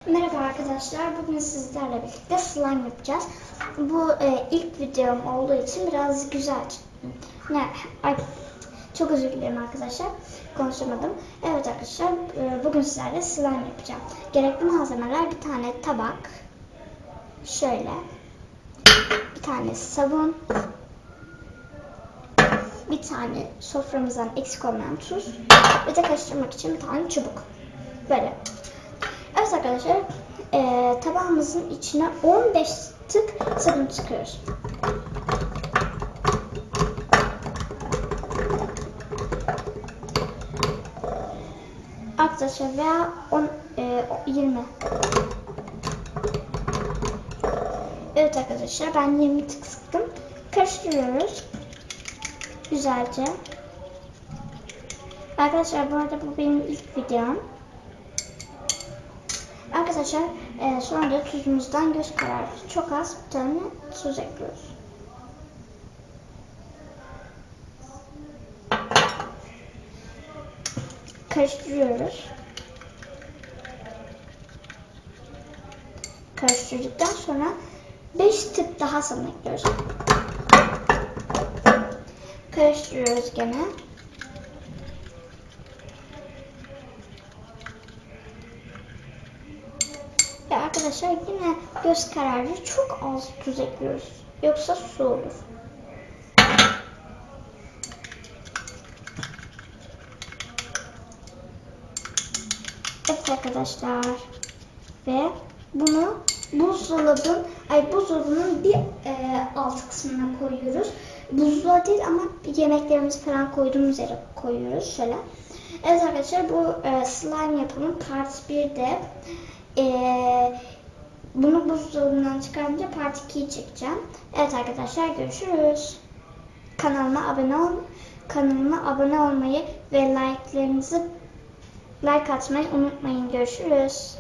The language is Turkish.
Merhaba arkadaşlar, bugün sizlerle birlikte slime yapacağız. Bu ilk videom olduğu için biraz güzel. Çok özür dilerim arkadaşlar, konuşamadım. Evet arkadaşlar, bugün sizlerle slime yapacağım. Gerekli malzemeler: bir tane tabak, şöyle, bir tane sabun, bir tane soframızdan eksik olmayan tuz ve de karıştırmak için bir tane çubuk. Böyle. Evet arkadaşlar, tabağımızın içine 15 tık sabun sıkıyoruz. Arkadaşlar veya 20. Evet arkadaşlar, ben 20 tık sıktım. Karıştırıyoruz güzelce. Arkadaşlar bu arada bu benim ilk videom. Arkadaşlar sonra da tuzumuzdan göz kararı çok az bir tane tuz ekliyoruz. Karıştırıyoruz. Karıştırdıktan sonra 5 tık daha sabun ekliyoruz. Karıştırıyoruz gene. Ya arkadaşlar yine göz kararı çok az tuz ekliyoruz. Yoksa su olur. Evet arkadaşlar. Ve bunu buzdolabının bir alt kısmına koyuyoruz. Buzluğa değil ama yemeklerimizi falan koyduğumuz yere koyuyoruz şöyle. Evet arkadaşlar, bu slime yapımı part 1'de. Bunu buzdolabından çıkarınca part 2'yi çekeceğim. Evet arkadaşlar, görüşürüz. Kanalıma abone olmayı ve like atmayı unutmayın. Görüşürüz.